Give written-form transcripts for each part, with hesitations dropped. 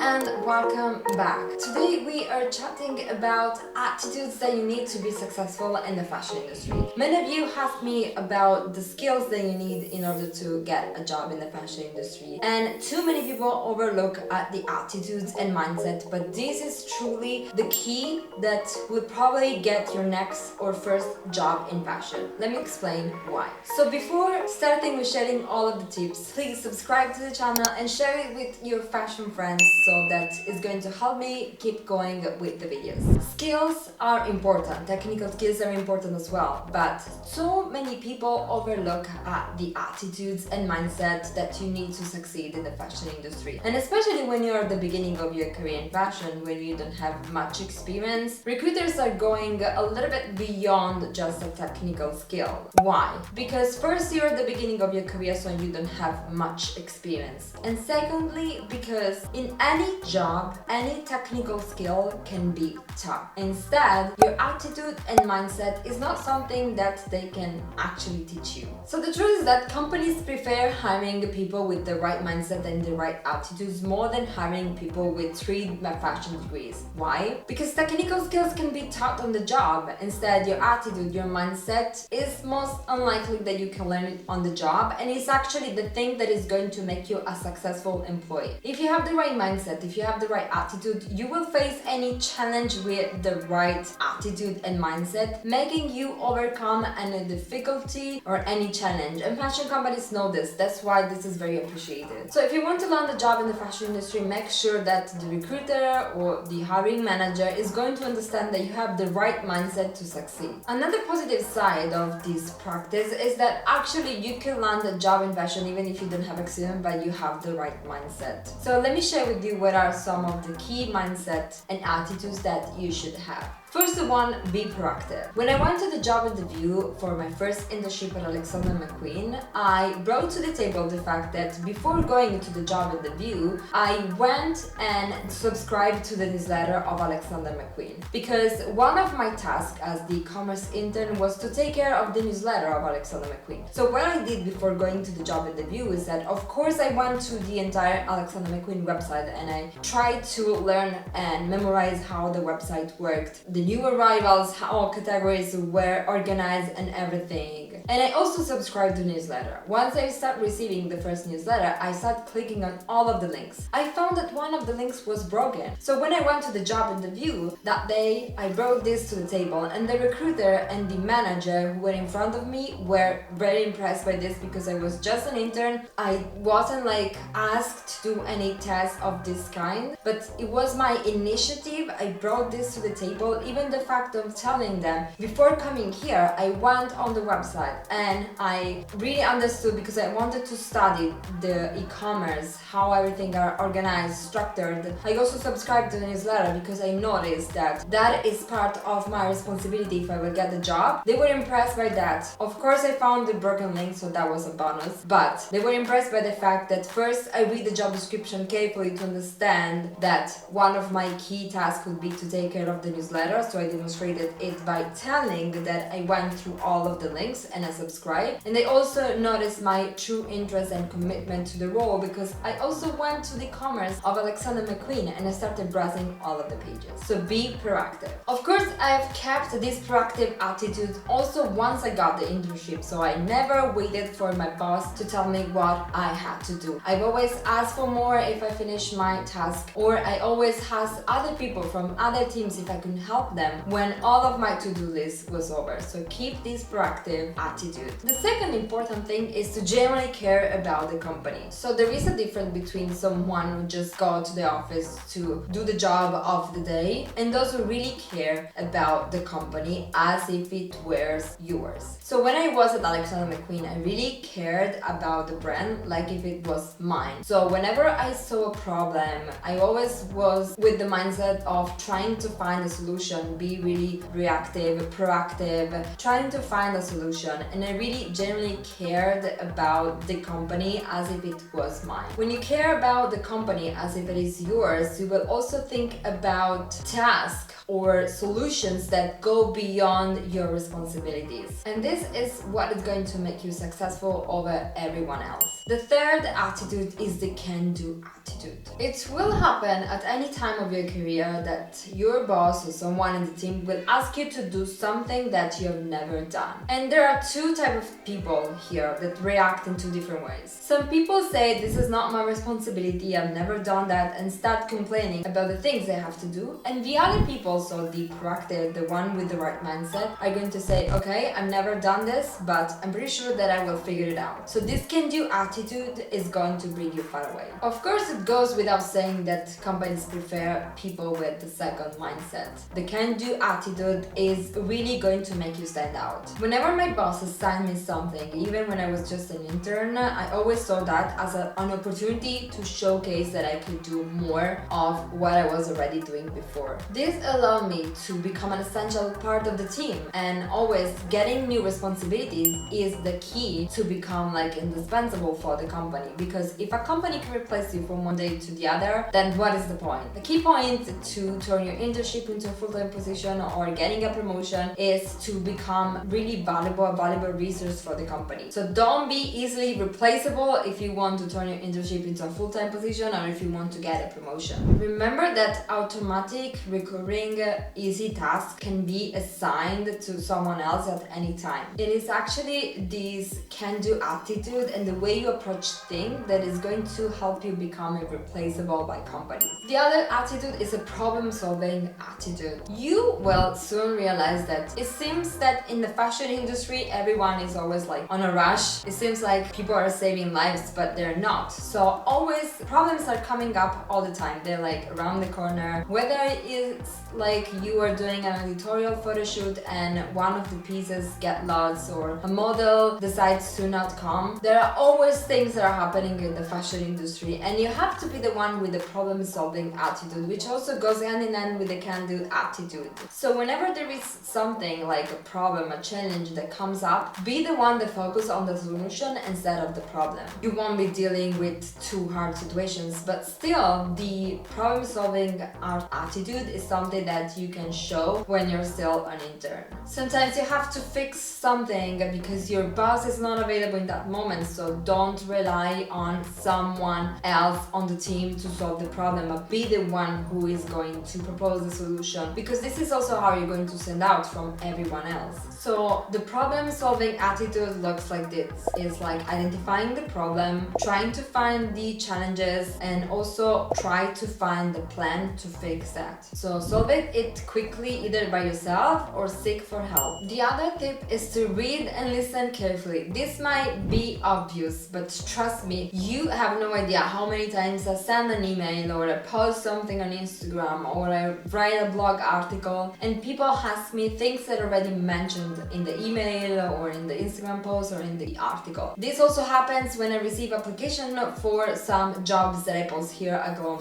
and welcome back. Today we are chatting about attitudes that you need to be successful in the fashion industry. Many of you asked me about the skills that you need in order to get a job in the fashion industry, and too many people overlook at the attitudes and mindset, but this is truly the key that would probably get your next or first job in fashion. Let me explain why. So before starting with sharing all of the tips, please subscribe to the channel and share it with your fashion friends, so that is going to help me keep going with the videos. Skills are important, technical skills are important as well, but so many people overlook at the attitudes and mindset that you need to succeed in the fashion industry. And especially when you're at the beginning of your career in fashion, when you don't have much experience, recruiters are going a little bit beyond just a technical skill. Why? Because first, you're at the beginning of your career, so you don't have much experience. And secondly, because in any job, any technical skill can be taught. Instead, your attitude and mindset is not something that they can actually teach you. So the truth is that companies prefer hiring people with the right mindset and the right attitudes more than hiring people with 3 fashion degrees. Why? Because technical skills can be taught on the job. Instead, your attitude, your mindset is most unlikely that you can learn it on the job, and it's actually the thing that is going to make you a successful employee. If you have the right mindset, if you have the right attitude, you will face any challenge with the right attitude and mindset, making you overcome any difficulty or any challenge. And fashion companies know this. That's why this is very appreciated. So if you want to land a job in the fashion industry, make sure that the recruiter or the hiring manager is going to understand that you have the right mindset to succeed. Another positive side of this practice is that actually you can land a job in fashion even if you don't have experience, but you have the right mindset. So let me share with you what are some of the key mindset and attitudes that you should have. First one, be proactive. When I went to the job interview for my first internship at Alexander McQueen, I brought to the table the fact that before going to the job interview, I went and subscribed to the newsletter of Alexander McQueen, because one of my tasks as the e-commerce intern was to take care of the newsletter of Alexander McQueen. So what I did before going to the job interview is that, of course, I went to the entire Alexander McQueen website and I tried to learn and memorize how the website worked, the new arrivals, how categories were organized and everything. And I also subscribed to newsletter. Once I started receiving the first newsletter, I started clicking on all of the links. I found that one of the links was broken. So when I went to the job interview that day, I brought this to the table, and the recruiter and the manager who were in front of me were very impressed by this, because I was just an intern. I wasn't asked to do any tests of this kind, but it was my initiative. I brought this to the table. Even the fact of telling them, before coming here, I went on the website and I really understood, because I wanted to study the e-commerce, how everything are organized, structured. I also subscribed to the newsletter because I noticed that that is part of my responsibility if I will get the job. They were impressed by that. Of course, I found the broken link, so that was a bonus, but they were impressed by the fact that first I read the job description carefully to understand that one of my key tasks would be to take care of the newsletter. So I demonstrated it by telling that I went through all of the links and I subscribed. And they also noticed my true interest and commitment to the role, because I also went to the commerce of Alexander McQueen and I started browsing all of the pages. So be proactive. Of course, I've kept this proactive attitude also once I got the internship, so I never waited for my boss to tell me what I had to do. I've always asked for more if I finished my task, or I always asked other people from other teams if I could help them when all of my to-do list was over. So keep this proactive attitude. The second important thing is to genuinely care about the company. So there is a difference between someone who just go to the office to do the job of the day and those who really care about the company as if it were yours. So when I was at Alexander McQueen, I really cared about the brand like if it was mine. So whenever I saw a problem, I always was with the mindset of trying to find a solution, be really reactive, proactive, trying to find a solution, and I really genuinely cared about the company as if it was mine. When you care about the company as if it is yours, you will also think about tasks or solutions that go beyond your responsibilities. And this is what is going to make you successful over everyone else. The third attitude is the can-do attitude. attitude. It will happen at any time of your career that your boss or someone in the team will ask you to do something that you have never done. And there are two types of people here that react in two different ways. Some people say, this is not my responsibility, I've never done that, and start complaining about the things they have to do. And the other people, so the proactive, the one with the right mindset, are going to say, okay, I've never done this, but I'm pretty sure that I will figure it out. So this can-do attitude is going to bring you far away. Of course, it goes without saying that companies prefer people with the second mindset. The can-do attitude is really going to make you stand out. Whenever my boss assigned me something, even when I was just an intern, I always saw that as an opportunity to showcase that I could do more of what I was already doing before. This allowed me to become an essential part of the team, and always getting new responsibilities is the key to become like indispensable for the company, because if a company can replace you from one day to the other, then what is the point? The key point to turn your internship into a full-time position or getting a promotion is to become really valuable, a valuable resource for the company. So don't be easily replaceable if you want to turn your internship into a full-time position or if you want to get a promotion. Remember that automatic, recurring, easy tasks can be assigned to someone else at any time. It is actually this can-do attitude and the way you approach things that is going to help you become irreplaceable by companies. The other attitude is a problem-solving attitude. You will soon realize that it seems that in the fashion industry, everyone is always like on a rush. It seems like people are saving lives, but they're not. So always problems are coming up all the time. They're like around the corner. Whether it's like you are doing an editorial photo shoot and one of the pieces get lost, or a model decides to not come, there are always things that are happening in the fashion industry, and you have to be the one with the problem-solving attitude, which also goes hand in hand with the can-do attitude. So whenever there is something like a problem, a challenge that comes up, be the one that focuses on the solution instead of the problem. You won't be dealing with two hard situations, but still the problem-solving attitude is something that you can show when you're still an intern. Sometimes you have to fix something because your boss is not available in that moment, so don't rely on someone else on the team to solve the problem, but be the one who is going to propose the solution, because this is also how you're going to stand out from everyone else. So the problem-solving attitude looks like this. It's like identifying the problem, trying to find the challenges, and also try to find the plan to fix that. So solve it quickly, either by yourself or seek for help. The other tip is to read and listen carefully. This might be obvious, but trust me, you have no idea how many times I send an email or I post something on Instagram or I write a blog article and people ask me things that are already mentioned in the email or in the Instagram post or in the article. This also happens when I receive application for some jobs that I post here at Glam.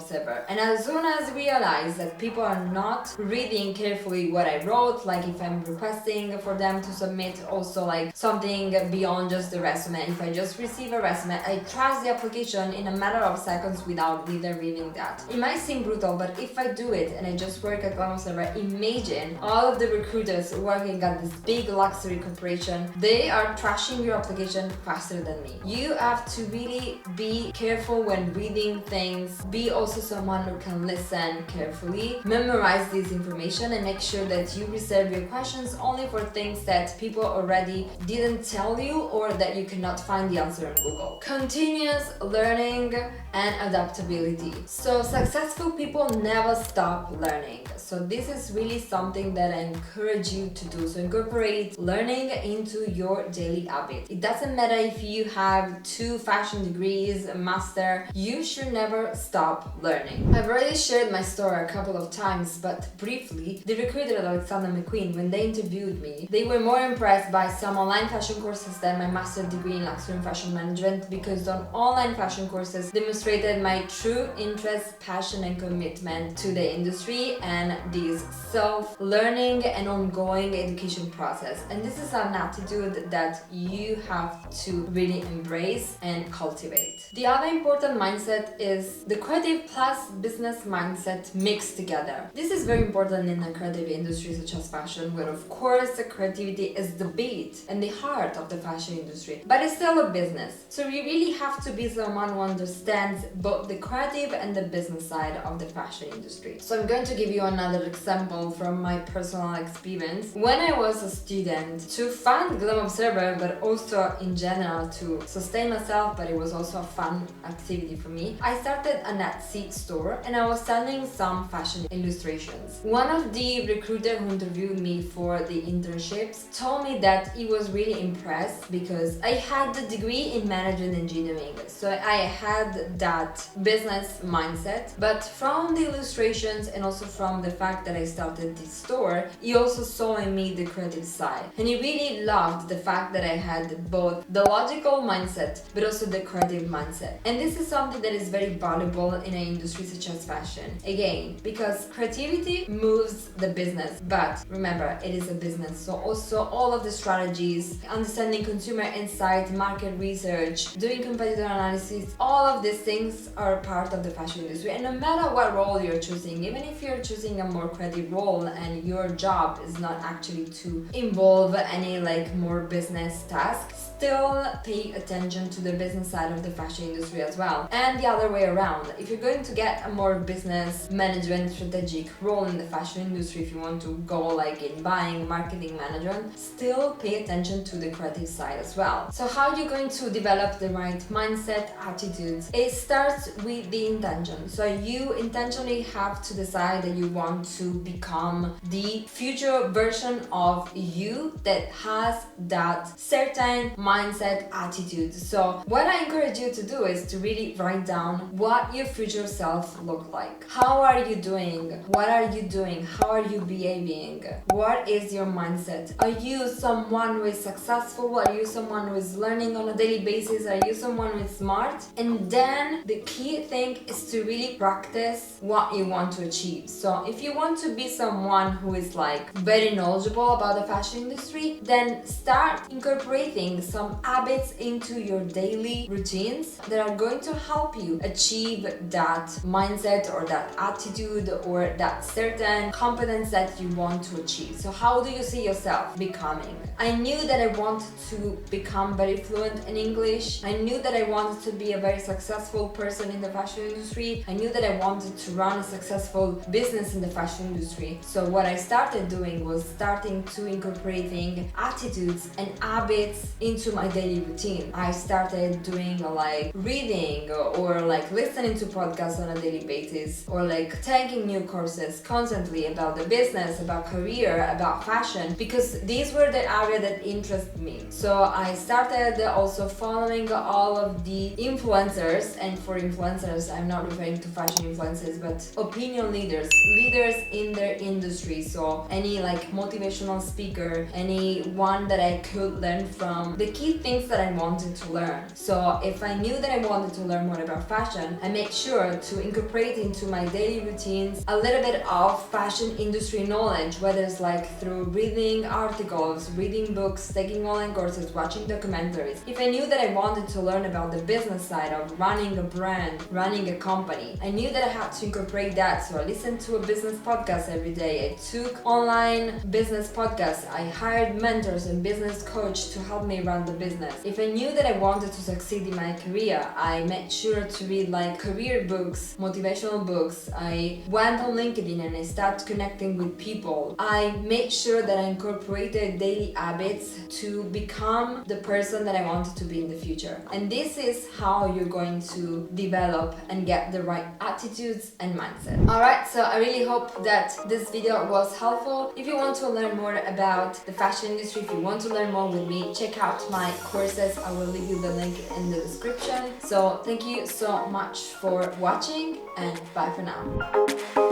And as soon as I realize that people are not reading carefully what I wrote, like if I'm requesting for them to submit also like something beyond just the resume, if I just receive a resume, I trust the application in a matter of seconds without even reading that. It might seem brutal, but if I do it and I just work at Glam, imagine all of the recruiters working at this big luxury corporation, they are trashing your application faster than me. You have to really be careful when reading things, be also someone who can listen carefully, memorize this information, and make sure that you reserve your questions only for things that people already didn't tell you or that you cannot find the answer on Google. Continuous learning and adaptability. So successful people never stop learning. So this is really something that I encourage you to do. So incorporate learning into your daily habit. It doesn't matter if you have 2 fashion degrees, a master, you should never stop learning. I've already shared my story a couple of times, but briefly, the recruiter at Alexander McQueen, when they interviewed me, they were more impressed by some online fashion courses than my master's degree in luxury and fashion management, because on online fashion courses demonstrated my true interest, passion and commitment to the industry and this self-learning and ongoing education process. And this is an attitude that you have to really embrace and cultivate. The other important mindset is the creative plus business mindset mixed together. This is very important in a creative industry such as fashion, where of course the creativity is the beat and the heart of the fashion industry, but it's still a business. So you really have to be someone who understands understands both the creative and the business side of the fashion industry. So I'm going to give you another example from my personal experience. When I was a student, to fund Glam Observer, but also in general to sustain myself, but it was also a fun activity for me, I started an Etsy store and I was selling some fashion illustrations. One of the recruiters who interviewed me for the internships told me that he was really impressed because I had the degree in management engineering, so I had that business mindset, but from the illustrations and also from the fact that I started this store, he also saw in me the creative side, and he really loved the fact that I had both the logical mindset but also the creative mindset. And this is something that is very valuable in an industry such as fashion, again, because creativity moves the business, but remember, it is a business, so also all of the strategies, understanding consumer insight, market research, doing competitor analysis, all of these things are part of the fashion industry. And no matter what role you're choosing, even if you're choosing a more creative role and your job is not actually to involve any more business tasks, still pay attention to the business side of the fashion industry as well. And the other way around, if you're going to get a more business management strategic role in the fashion industry, if you want to go in buying, marketing management, still pay attention to the creative side as well. So how are you going to develop the right mindset, attitudes? It starts with the intention. So you intentionally have to decide that you want to become the future version of you that has that certain mindset, attitude. So what I encourage you to do is to really write down what your future self look like. How are you doing? What are you doing? How are you behaving? What is your mindset? Are you someone who is successful? Are you someone who is learning on a daily basis? Are you someone who is smart? And then the key thing is to really practice what you want to achieve. So if you want to be someone who is very knowledgeable about the fashion industry, then start incorporating some habits into your daily routines that are going to help you achieve that mindset or that attitude or that certain competence that you want to achieve. So how do you see yourself becoming? I knew that I wanted to become very fluent in English. I knew that I wanted to be a very successful person in the fashion industry. I knew that I wanted to run a successful business in the fashion industry. So what I started doing was starting to incorporating attitudes and habits into my daily routine. I started doing reading or listening to podcasts on a daily basis, or taking new courses constantly about the business, about career, about fashion, because these were the areas that interested me. So I started also following all of the influencers, and for influencers I'm not referring to fashion influencers but opinion leaders in their industry. So any motivational speaker, anyone that I could learn from, the key things that I wanted to learn. So if I knew that I wanted to learn more about fashion, I made sure to incorporate into my daily routines a little bit of fashion industry knowledge, whether it's through reading articles, reading books, taking online courses, watching documentaries. If I knew that I wanted to learn about the business side of running a brand, running a company, I knew that I had to incorporate that. So I listened to a business podcast every day. I took online business podcasts. I hired mentors and business coach to help me run the business. If I knew that I wanted to succeed in my career, I made sure to read career books, motivational books. I went on LinkedIn and I started connecting with people. I made sure that I incorporated daily habits to become the person that I wanted to be in the future. And this is how you're going to develop and get the right attitudes and mindset. Alright, so I really hope that this video was helpful. If you want to learn more about the fashion industry, if you want to learn more with me, check out my courses. I will leave you the link in the description. So thank you so much for watching and bye for now.